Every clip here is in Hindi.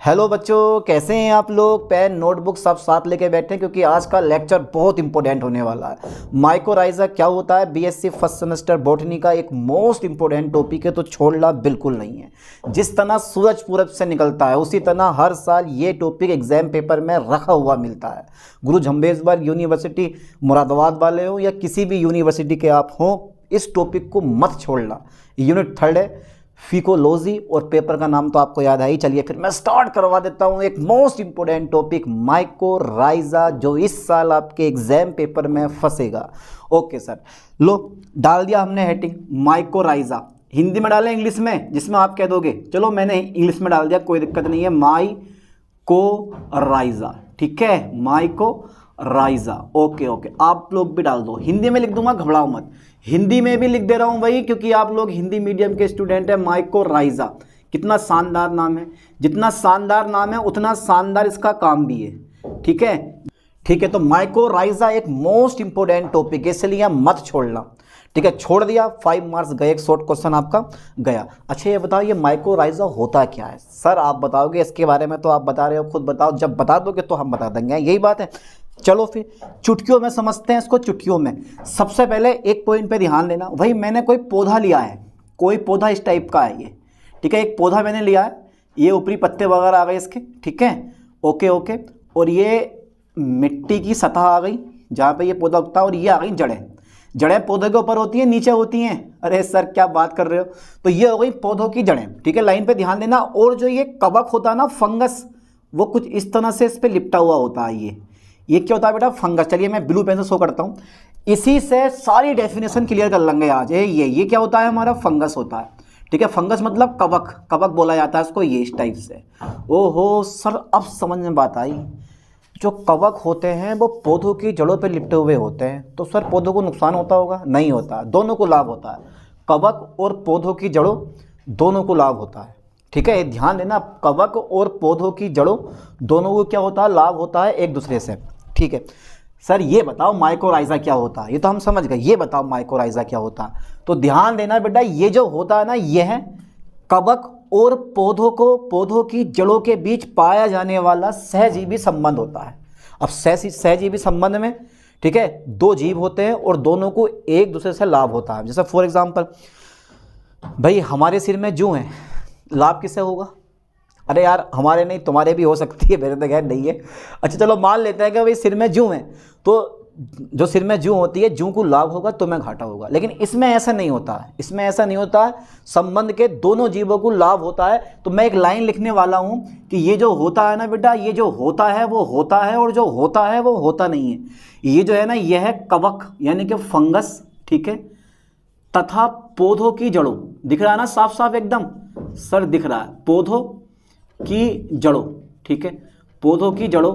हेलो बच्चों, कैसे हैं आप लोग। पेन नोटबुक सब साथ लेके बैठे हैं क्योंकि आज का लेक्चर बहुत इंपॉर्टेंट होने वाला है। माइकोराइजा क्या होता है, बीएससी फर्स्ट सेमेस्टर बॉटनी का एक मोस्ट इंपॉर्टेंट टॉपिक है, तो छोड़ना बिल्कुल नहीं है। जिस तरह सूरज पूरब से निकलता है उसी तरह हर साल ये टॉपिक एग्जाम पेपर में रखा हुआ मिलता है। गुरु झंबेशवर यूनिवर्सिटी मुरादाबाद वाले हो या किसी भी यूनिवर्सिटी के आप हों, इस टॉपिक को मत छोड़ना। यूनिट 3 है फिकोलॉजी और पेपर का नाम तो आपको याद है ही। चलिए फिर मैं स्टार्ट करवा देता हूँ एक मोस्ट इंपोर्टेंट टॉपिक माइकोराइजा, जो इस साल आपके एग्जाम पेपर में फंसेगा। ओके सर, लो डाल दिया हमने हेडिंग माइकोराइजा। हिंदी में डालें इंग्लिश में, जिसमें आप कह दोगे चलो मैंने इंग्लिश में डाल दिया, कोई दिक्कत नहीं है। माइकोराइजा, ठीक है, माइकोराइजा। ओके ओके, आप लोग भी डाल दो। हिंदी में लिख दूंगा, घबराओ मत, हिंदी में भी लिख दे रहा हूं भाई, क्योंकि आप लोग हिंदी मीडियम के स्टूडेंट हैं। माइकोराइजा कितना शानदार नाम है, जितना शानदार नाम है उतना शानदार इसका काम भी है। ठीक है ठीक है, तो माइकोराइजा एक मोस्ट इंपोर्टेंट टॉपिक है, इसलिए मत छोड़ना। ठीक है, छोड़ दिया, 5 मार्क्स गए, एक शॉर्ट क्वेश्चन आपका गया। अच्छा ये बताओ, ये माइकोराइजा होता क्या है। सर आप बताओगे इसके बारे में, तो आप बता रहे हो, खुद बताओ। जब बता दोगे तो हम बता देंगे, यही बात है। चलो फिर चुटकियों में समझते हैं इसको। चुटकियों में सबसे पहले एक पॉइंट पे ध्यान देना, भाई मैंने कोई पौधा लिया है, कोई पौधा इस टाइप का है ये। ठीक है, एक पौधा मैंने लिया है, ये ऊपरी पत्ते वगैरह आ गए इसके। ठीक है, ओके ओके, और ये मिट्टी की सतह आ गई जहाँ पे ये पौधा उगता है, और ये आ गई जड़ें। जड़ें पौधे के ऊपर होती हैं, नीचे होती हैं। अरे सर क्या बात कर रहे हो, तो ये हो गई पौधों की जड़ें। ठीक है, लाइन पे ध्यान देना। और जो ये कवक होता है ना, फंगस, वो कुछ इस तरह से इस पर लिपटा हुआ होता है। ये क्या होता है बेटा, फंगस। चलिए मैं ब्लू पेन से शो करता हूँ, इसी से सारी डेफिनेशन क्लियर कर लेंगे आज। ये क्या होता है, हमारा फंगस होता है। ठीक है, फंगस मतलब कवक, कवक बोला जाता है इसको, ये इस टाइप से। ओहो सर, अब समझ में बात आई। जो कवक होते हैं वो पौधों की जड़ों पे लिपटे हुए होते हैं, तो सर पौधों को नुकसान होता होगा? नहीं होता, दोनों को लाभ होता है। कवक और पौधों की जड़ों दोनों को लाभ होता है। ठीक है, ध्यान देना, कवक और पौधों की जड़ों दोनों को क्या होता है, लाभ होता है एक दूसरे से। ठीक है सर, ये बताओ माइकोराइजा क्या होता है। ये तो हम समझ गए, ये बताओ माइकोराइजा क्या होता है। तो ध्यान देना बेटा, ये जो होता है ना, ये है कवक और पौधों की जड़ों के बीच पाया जाने वाला सहजीवी संबंध होता है। अब सहजीवी संबंध में, ठीक है, 2 जीव होते हैं और दोनों को एक दूसरे से लाभ होता है। जैसे फॉर एग्जांपल भाई हमारे सिर में जूं है, लाभ किससे होगा? अरे यार हमारे नहीं, तुम्हारे भी हो सकती है, मेरे तो खैर नहीं है। अच्छा चलो मान लेते हैं कि भाई सिर में जूं है, तो जो सिर में जूं होती है, जूं को लाभ होगा तुम्हें घाटा होगा। लेकिन इसमें ऐसा नहीं होता है, इसमें ऐसा नहीं होता है। संबंध के दोनों जीवों को लाभ होता है। तो मैं एक लाइन लिखने वाला हूं कि ये जो होता है ना बेटा, ये जो होता है वो होता है, और जो होता है वो होता नहीं है। ये जो है ना, यह है कवक यानी कि फंगस। ठीक है, तथा पौधों की जड़ों, दिख रहा है ना साफ साफ एकदम सर, दिख रहा है, पौधों की जड़ों। ठीक है, पौधों की जड़ों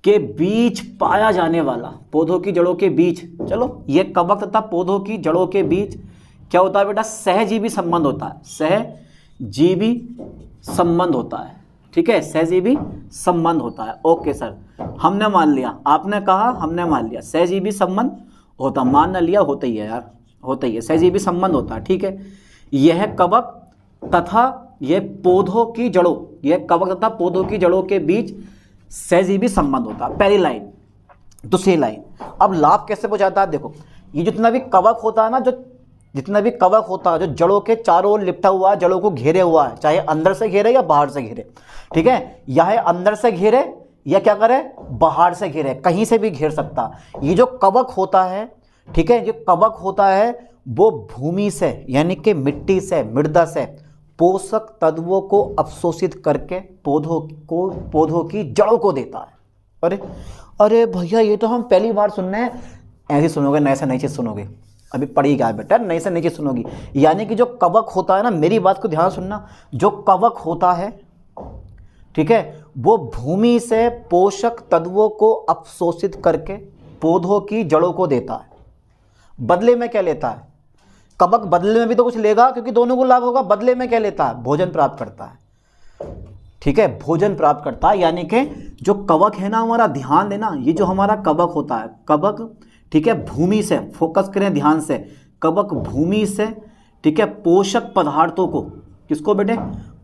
के बीच पाया जाने वाला, पौधों की जड़ों के बीच, चलो ये कवक तथा पौधों की जड़ों के बीच क्या होता है बेटा, सहजीवी संबंध होता है। सहजीवी संबंध होता है। ठीक है, सहजीवी संबंध होता है। ओके सर, हमने मान लिया, आपने कहा हमने मान लिया, सहजीवी संबंध होता, मान ना लिया, होता ही है यार, होता ही है, सहजीवी संबंध होता है। ठीक है, यह कवक तथा यह पौधों की जड़ों, यह कवक तथा पौधों की जड़ों के बीच सहजीवी संबंध होता है। पहली लाइन। दूसरी लाइन, अब लाभ कैसे हो जाता है, देखो ये जितना भी कवक होता है ना, जो जितना भी कवक होता है, जो जड़ों के चारों ओर लिपटा हुआ है, जड़ों को घेरे हुआ है, चाहे अंदर से घेरे या बाहर से घेरे। ठीक है, या अंदर से घेरे या क्या करे, बाहर से घेरे, कहीं से भी घेर सकता। ये जो कवक होता है, ठीक है, जो कवक होता है वो भूमि से यानी कि मिट्टी से, मृदा से पोषक तत्वों को अवशोषित करके पौधों की जड़ों को देता है। अरे अरे भैया, ये तो हम पहली बार सुन रहे हैं। ऐसे सुनोगे, नए से नई चीज़ सुनोगे, अभी पढ़ी क्या है बेटा, नई से नई चीज़ सुनोगी। यानी कि जो कवक होता है ना, मेरी बात को ध्यान सुनना, जो कवक होता है, ठीक है, वो भूमि से पोषक तत्वों को अवशोषित करके पौधों की जड़ों को देता है। बदले में क्या लेता है कवक? बदले में भी तो कुछ लेगा, क्योंकि दोनों को लाभ होगा। बदले में क्या लेता है? भोजन प्राप्त करता है। ठीक है, भोजन प्राप्त करता है। यानी कि जो कवक है ना हमारा, ध्यान देना, ये जो हमारा कवक होता है, कवक, ठीक है, भूमि से, फोकस करें ध्यान से, कवक भूमि से, ठीक है, पोषक पदार्थों को, किसको बेटे?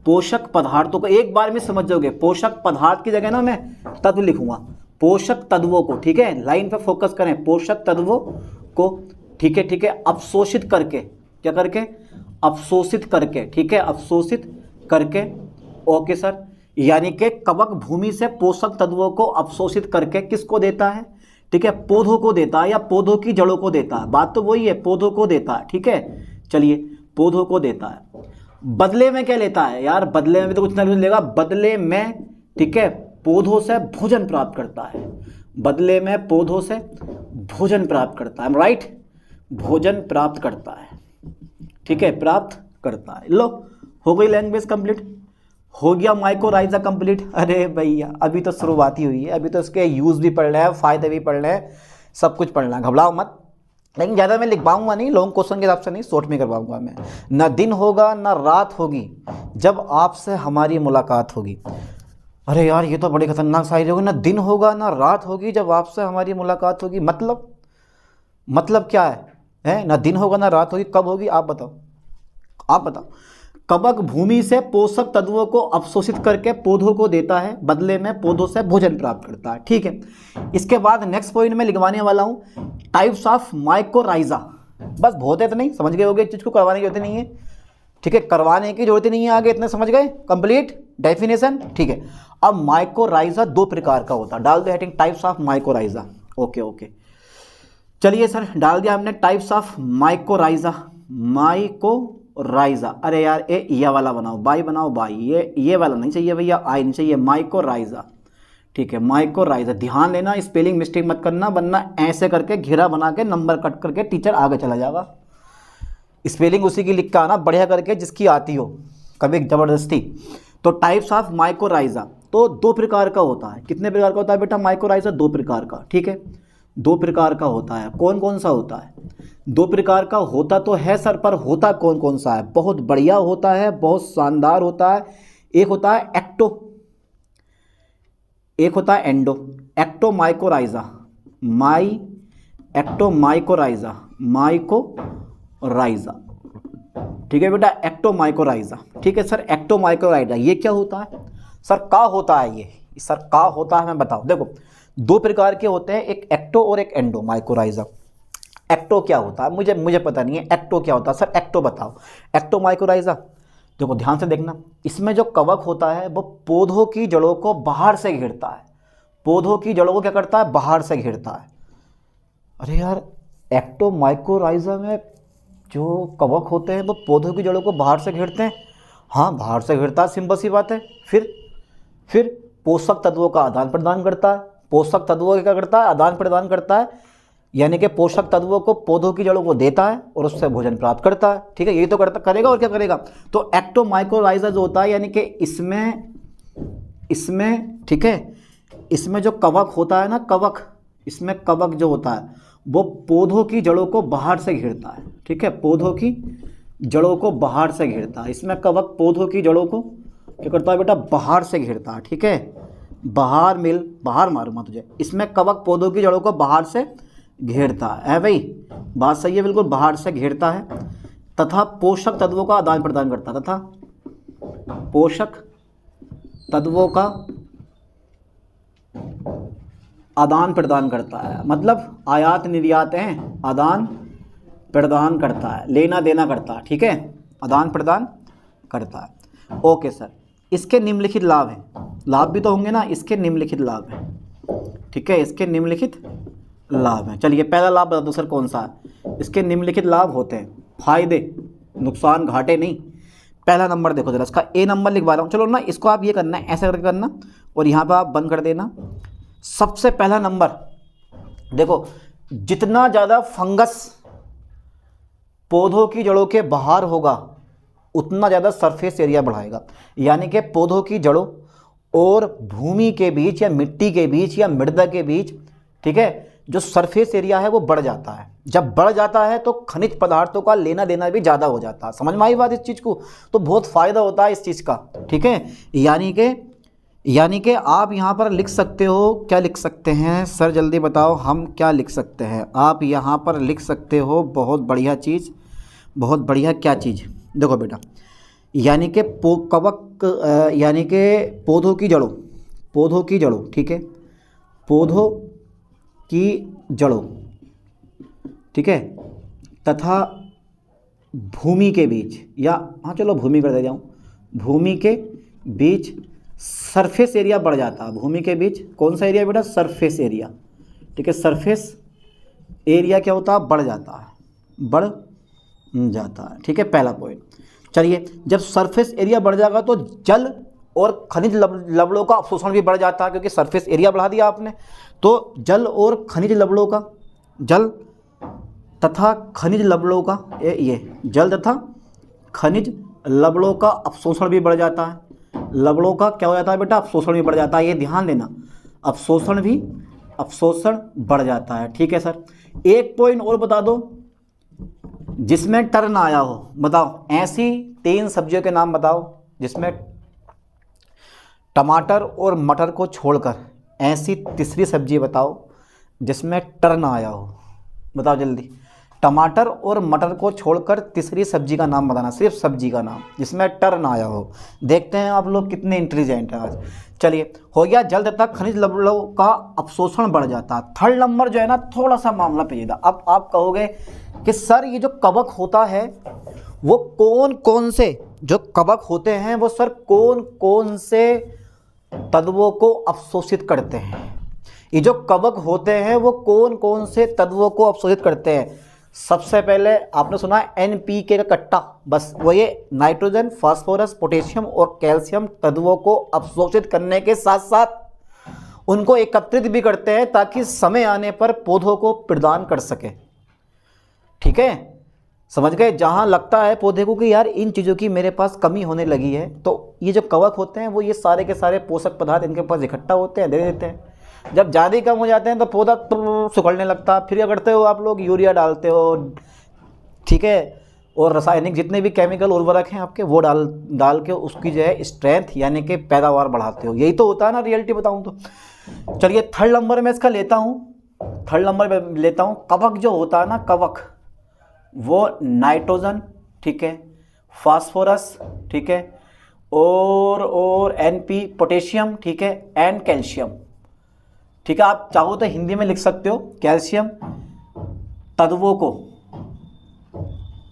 पोषक पदार्थों को, एक बार में समझ जाओगे। पोषक पदार्थ की जगह ना मैं तत्व लिखूंगा, पोषक तत्वों को, ठीक है, लाइन पे फोकस करें, पोषक तत्वों को, ठीक है, ठीक है, अवशोषित करके, क्या करके, अवशोषित करके, ठीक है, अवशोषित करके, ओके सर। यानी कि कवक भूमि से पोषक तत्वों को अवशोषित करके किसको देता है, ठीक है, पौधों को देता है या पौधों की जड़ों को देता है, बात तो वही है, पौधों को देता है, ठीक है। चलिए, पौधों को देता है, बदले में क्या लेता है यार, बदले में भी तो कुछ ना कुछ लेगा, बदले में, ठीक है, पौधों से भोजन प्राप्त करता है, बदले में पौधों से भोजन प्राप्त करता है, राइट, भोजन प्राप्त करता है, ठीक है, प्राप्त करता है। लो, हो गई लैंग्वेज कंप्लीट, हो गया माइकोराइजा कंप्लीट। अरे भैया अभी तो शुरुआत ही हुई है, अभी तो इसके यूज़ भी पढ़ रहे हैं, फ़ायदे भी पढ़ रहे हैं, सब कुछ पढ़ना है, घबराओ मत। लेकिन ज़्यादा मैं लिख पाऊंगा नहीं, लॉन्ग क्वेश्चन के हिसाब से नहीं, शॉर्ट में करवाऊंगा मैं। ना दिन होगा ना रात होगी जब आपसे हमारी मुलाकात होगी। अरे यार ये तो बड़ी खतरनाक शायरी होगी, ना दिन होगा ना रात होगी जब आपसे हमारी मुलाकात होगी, मतलब क्या है? ना दिन होगा ना रात होगी, कब होगी आप बताओ, आप बताओ। कवक भूमि से पोषक तत्वों को अवशोषित करके पौधों को देता है, बदले में पौधों से भोजन प्राप्त करता है, ठीक है। इसके बाद नेक्स्ट पॉइंट में लिखवाने वाला हूं टाइप्स ऑफ माइकोराइजा। बस बहुत है, इतना ही समझ गए होगे, इस चीज को करवाने की जरूरत नहीं है, ठीक है, करवाने की जरूरत नहीं है, आगे इतने समझ गए, कंप्लीट डेफिनेशन, ठीक है। अब माइकोराइजा दो प्रकार का होता है, डाल दो heading types of mycorrhiza, okay okay. चलिए सर, डाल दिया हमने टाइप्स ऑफ माइकोराइजा, माइकोराइजा। अरे यार ये वाला बनाओ, बाई बनाओ, बाई, ये वाला नहीं चाहिए भैया, आई नहीं चाहिए, माइकोराइजा, ठीक है, माइकोराइजा। ध्यान देना, स्पेलिंग मिस्टेक मत करना, वरना ऐसे करके घेरा बना के नंबर कट करके टीचर आगे चला जाएगा। स्पेलिंग उसी की लिख के आना, बढ़िया करके जिसकी आती हो, कभी ज़बरदस्ती। तो टाइप्स ऑफ माइकोराइजा तो दो प्रकार का होता है। कितने प्रकार का होता है बेटा माइकोराइजा? दो प्रकार का, ठीक है, दो प्रकार का होता है। कौन कौन सा होता है? दो प्रकार का होता तो है सर, पर होता कौन कौन सा है? बहुत बढ़िया होता है, बहुत शानदार होता है। एक होता है एक्टो, एक होता है endo. Ecto mycorrhiza, ecto mycorrhiza, mycorrhiza, ठीक है बेटा, एक्टो माइकोराइजा, ठीक है सर। एक्टो माइकोराइजा ये क्या होता है सर? का होता है ये सर, का होता है, मैं बताऊं। देखो दो प्रकार के होते हैं, एक एक्टो और एक एंडो माइकोराइजा। एक्टो क्या होता है मुझे पता नहीं है, एक्टो क्या होता है सर? एक्टो बताओ। एक्टो माइकोराइजा, देखो ध्यान से देखना, इसमें जो कवक होता है वो पौधों की जड़ों को बाहर से घेरता है। पौधों की जड़ों को क्या करता है? बाहर से घेरता है। अरे यार, एक्टो माइकोराइजा में जो कवक होते हैं वो पौधों की जड़ों को बाहर से घेरते हैं। हाँ, बाहर से घेरता है, सिंपल सी बात है। फिर पोषक तत्वों का आदान प्रदान करता है। पोषक तत्वों का क्या करता है? आदान प्रदान करता है, यानी कि पोषक तत्वों को पौधों की जड़ों को देता है और उससे भोजन प्राप्त करता है, ठीक है। यही तो करेगा और क्या करेगा? तो एक्टो माइकोराइजा जो होता है, यानी कि इसमें ठीक है, इसमें जो कवक होता है ना, कवक, इसमें कवक जो होता है वो पौधों की जड़ों को बाहर से घेरता है, ठीक है, पौधों की जड़ों को बाहर से घेरता है। इसमें कवक पौधों की जड़ों को क्या करता है बेटा? बाहर से घेरता है, ठीक है। बाहर मारूंगा तुझे। इसमें कवक पौधों की जड़ों को बाहर से घेरता है भाई, बात सही है बिल्कुल, बाहर से घेरता है, तथा पोषक तत्वों का आदान प्रदान करता है, तथा पोषक तत्वों का आदान प्रदान करता है। मतलब आयात निर्यात हैं, आदान प्रदान करता है, लेना देना करता है, ठीक है, आदान प्रदान करता है। ओके सर, इसके निम्नलिखित लाभ हैं। लाभ भी तो होंगे ना, इसके निम्नलिखित लाभ हैं, ठीक है, इसके निम्नलिखित लाभ हैं। चलिए पहला लाभ बता दो सर कौन सा है? इसके निम्नलिखित लाभ होते हैं, फायदे, नुकसान, घाटे नहीं। पहला नंबर देखो जरा, इसका ए नंबर लिखवा रहा हूँ, चलो ना, इसको आप ये करना है, ऐसा करके करना, और यहाँ पर आप बंद कर देना। सबसे पहला नंबर देखो, जितना ज़्यादा फंगस पौधों की जड़ों के बाहर होगा उतना ज़्यादा सरफेस एरिया बढ़ाएगा। यानी कि पौधों की जड़ों और भूमि के बीच या मिट्टी के बीच या मृदा के बीच, ठीक है, जो सरफेस एरिया है वो बढ़ जाता है। जब बढ़ जाता है तो खनिज पदार्थों का लेना देना भी ज़्यादा हो जाता है। समझ में आई बात इस चीज़ को? तो बहुत फ़ायदा होता है इस चीज़ का, ठीक है। यानी कि आप यहाँ पर लिख सकते हो, क्या लिख सकते हैं सर जल्दी बताओ, हम क्या लिख सकते हैं? आप यहाँ पर लिख सकते हो बहुत बढ़िया चीज़, बहुत बढ़िया क्या चीज़? देखो बेटा, यानी कि कवक यानी कि पौधों की जड़ों, ठीक है, पौधों की जड़ों, ठीक है, तथा भूमि के बीच, या हाँ चलो भूमि कर दे जाऊँ, भूमि के बीच सरफेस एरिया बढ़ जाता है। भूमि के बीच कौन सा एरिया बेटा? सरफेस एरिया, ठीक है। सरफेस एरिया क्या होता है? बढ़ जाता है, ठीक है, पहला पॉइंट। चलिए, जब सरफेस एरिया बढ़ जाएगा तो जल और खनिज लवणों का अवशोषण भी बढ़ जाता है, क्योंकि सरफेस एरिया बढ़ा दिया आपने, तो जल और खनिज लवणों का, जल तथा खनिज लवणों का, ये जल तथा खनिज लवणों का अवशोषण भी बढ़ जाता है। लवणों का क्या हो जाता है बेटा? अवशोषण भी बढ़ जाता है, ये ध्यान देना, अवशोषण बढ़ जाता है, ठीक है सर। एक पॉइंट और बता दो जिसमें टर ना आया हो, बताओ ऐसी 3 सब्जियों के नाम बताओ जिसमें टमाटर और मटर को छोड़कर ऐसी तीसरी सब्जी बताओ जिसमें टर ना आया हो, बताओ जल्दी। टमाटर और मटर को छोड़कर तीसरी सब्जी का नाम बताना, सिर्फ सब्जी का नाम जिसमें टर ना आया हो। देखते हैं आप लोग कितने इंटेलिजेंट हैं आज। चलिए, हो गया जल तथा खनिज लवणों का अवशोषण बढ़ जाता है। थर्ड नंबर जो है ना, थोड़ा सा मामला पेचीदा। अब आप कहोगे कि सर ये जो कवक होता है वो कौन कौन से जो कवक होते हैं वो सर कौन कौन से तत्वों को अवशोषित करते हैं? ये जो कवक होते हैं वो कौन कौन से तत्वों को अवशोषित करते हैं? सबसे पहले आपने सुना NPK का कट्टा, बस वो ये नाइट्रोजन, फास्फोरस, पोटेशियम और कैल्शियम तत्वों को अवशोषित करने के साथ साथ उनको एकत्रित भी करते हैं ताकि समय आने पर पौधों को प्रदान कर सके, ठीक है, समझ गए। जहां लगता है पौधे को कि यार इन चीज़ों की मेरे पास कमी होने लगी है, तो ये जो कवक होते हैं वो ये सारे के सारे पोषक पदार्थ इनके पास इकट्ठा होते हैं, दे देते हैं। जब ज़्यादा ही कम हो जाते हैं तो पौधा सुखड़ने लगता है। फिर क्या करते हो आप लोग? यूरिया डालते हो, ठीक है, और रासायनिक जितने भी केमिकल उर्वरक हैं आपके वो डाल के उसकी जो है स्ट्रेंथ यानी कि पैदावार बढ़ाते हो। यही तो होता है ना, रियलिटी बताऊं तो। चलिए, थर्ड नंबर में इसका लेता हूँ, कवक जो होता है ना, कवक वो नाइट्रोजन, ठीक है, फास्फोरस, ठीक है, और NP पोटेशियम, ठीक है, एंड कैल्शियम, ठीक है। आप चाहो तो हिंदी में लिख सकते हो, कैल्शियम तत्वों को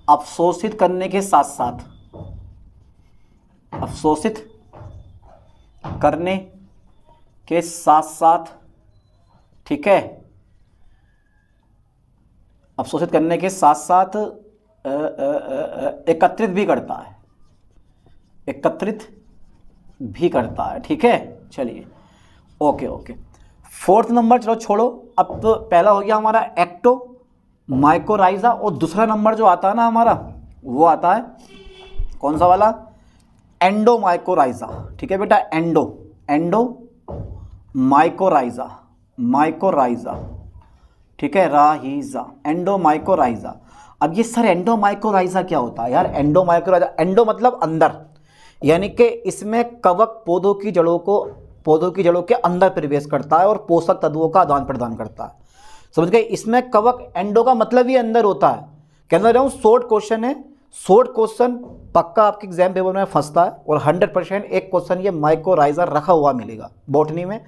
अवशोषित करने के साथ साथ, ठीक है, अवशोषित करने के साथ साथ एकत्रित भी करता है, ठीक है। चलिए, ओके। फोर्थ नंबर चलो छोड़ो, अब तो पहला हो गया हमारा एक्टो माइकोराइजा, और दूसरा नंबर जो आता है ना हमारा वो आता है कौन सा वाला? एंडो माइकोराइजा, ठीक है बेटा, एंडो माइकोराइजा, ठीक है, राहीजा, एंडो माइकोराइजा। अब ये सर एंडो माइकोराइजा क्या होता है यार? एंडो माइकोराइजा, एंडो मतलब अंदर, यानी कि इसमें कवक पौधों की जड़ों के अंदर प्रवेश करता है और पोषक तत्वों का आदान प्रदान करता है, समझ गए। इसमें कवक, एंडो का मतलब ही अंदर होता है। कहना रहा हूँ शॉर्ट क्वेश्चन है, शॉर्ट क्वेश्चन पक्का आपके एग्जाम पेपर में फंसता है, और 100% एक क्वेश्चन ये माइकोराइजा रखा हुआ मिलेगा बॉटनी में,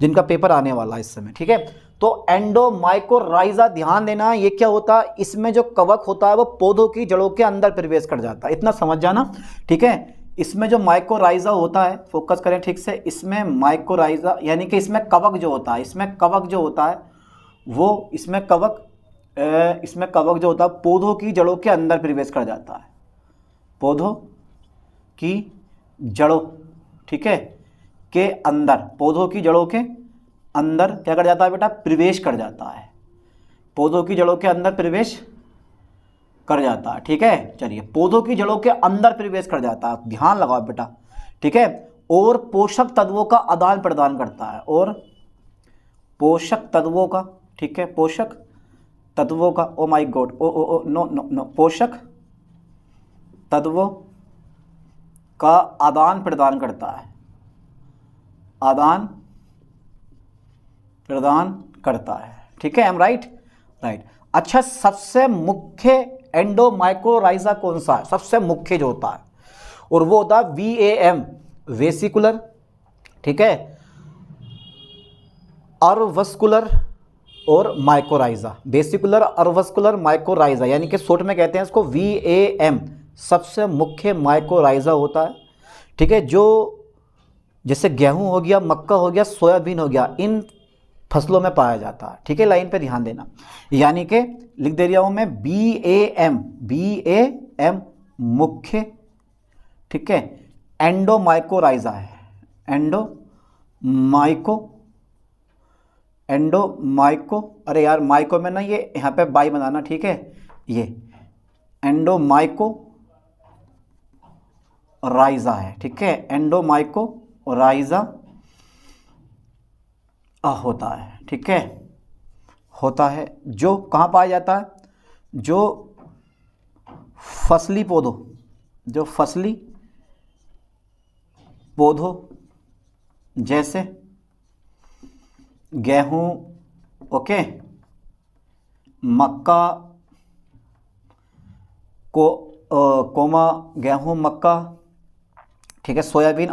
जिनका पेपर आने वाला है इस समय, ठीक है। तो एंडो माइकोराइजा ध्यान देना, ये क्या होता है? इसमें जो कवक होता है वो पौधों की जड़ों के अंदर प्रवेश कर जाता है, इतना समझ जाना, ठीक है। इसमें जो माइकोराइजा होता है, फोकस करें ठीक से, इसमें माइकोराइजा यानी कि इसमें कवक जो होता है वो इसमें कवक जो होता है पौधों की जड़ों के अंदर प्रवेश कर जाता है, पौधों की जड़ों, ठीक है, के अंदर, पौधों की जड़ों के अंदर क्या कर जाता है बेटा? प्रवेश कर जाता है, पौधों की जड़ों के अंदर प्रवेश कर जाता है, ठीक है। चलिए, पौधों की जड़ों के अंदर प्रवेश कर जाता है, ध्यान लगाओ बेटा, ठीक है, और पोषक तत्वों का आदान प्रदान करता है, और पोषक तत्वों का, ठीक है, पोषक तत्वों का, oh my god, oh no, पोषक तत्वों का आदान प्रदान करता है, ठीक है। Um right? अच्छा, सबसे मुख्य एंडोमाइकोराइजा कौन सा है? सबसे मुख्य जो होता है और वो होता है VAM वेसिकुलर, ठीक है, अर्वस्कुलर और माइकोराइजा, वेसिकुलर अर्वस्कुलर माइकोराइजा, यानी कि शॉर्ट में कहते हैं इसको VAM, सबसे मुख्य माइकोराइजा होता है, ठीक है, जो जैसे गेहूं हो गया, मक्का हो गया, सोयाबीन हो गया, इन फसलों में पाया जाता है, ठीक है, लाइन पे ध्यान देना। यानी कि लिख दे रहा हूं मैं BAM मुख्य, ठीक है, एंडोमाइकोराइजा है, एंडोमाइको, अरे यार माइको में ना ये यहाँ पे बाई बनाना, ठीक है, ये एंडोमाइकोराइजा है, ठीक है, एंडोमाइकोराइजा होता है, ठीक है, होता है, जो कहाँ पाया जाता है, जो फसली पौधों जैसे गेहूं, ओके, मक्का कोमा गेहूं मक्का, ठीक है, सोयाबीन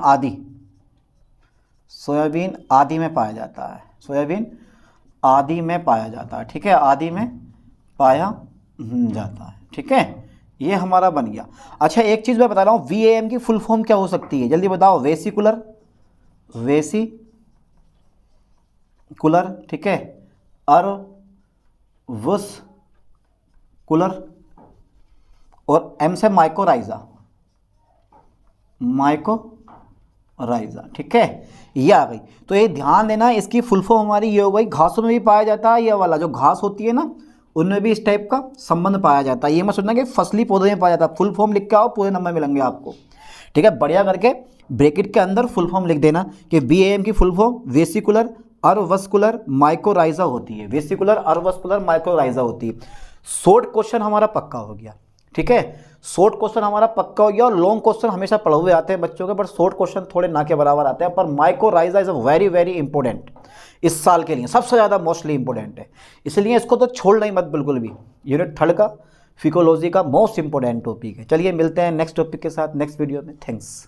आदि में पाया जाता है, सोयाबीन आदि में पाया जाता है, ठीक है, आदि में पाया जाता है, ठीक है, ये हमारा बन गया। अच्छा एक चीज़ मैं बता रहा हूँ, VAM की फुल फॉर्म क्या हो सकती है, जल्दी बताओ। वेसिकुलर, ठीक है, अर्वस्कुलर और M से माइकोराइजा, ठीक है, ये आ गई। तो ये ध्यान देना, इसकी फुल फॉर्म हमारी ये हो गई। घासों में भी पाया जाता है, ये वाला जो घास होती है ना, उनमें भी इस टाइप का संबंध पाया जाता है। ये मत सोचना कि फसली पौधे में पाया जाता है। फुल फॉर्म लिख के आओ, पूरे नंबर मिलेंगे आपको, ठीक है, बढ़िया करके ब्रैकेट के अंदर फुल फॉर्म लिख देना कि BAM की फुल फॉर्म वेसिकुलर अर्वस्कुलर माइकोराइजा होती है, वेसिकुलर अर्वस्कुलर माइकोराइजा होती है। शॉर्ट क्वेश्चन हमारा पक्का हो गया, ठीक है, शॉर्ट क्वेश्चन हमारा पक्का हो गया। और लॉन्ग क्वेश्चन हमेशा पढ़े हुए आते हैं बच्चों के, बट शॉर्ट क्वेश्चन थोड़े ना के बराबर आते हैं। पर mycorrhiza is a very very important, इस साल के लिए सबसे ज़्यादा मोस्टली इंपॉर्टेंट है, इसलिए इसको तो छोड़ना ही मत बिल्कुल भी। यूनिट 3 का फिकोलॉजी का मोस्ट इंपॉर्टेंट टॉपिक है। चलिए मिलते हैं नेक्स्ट टॉपिक के साथ नेक्स्ट वीडियो में। थैंक्स।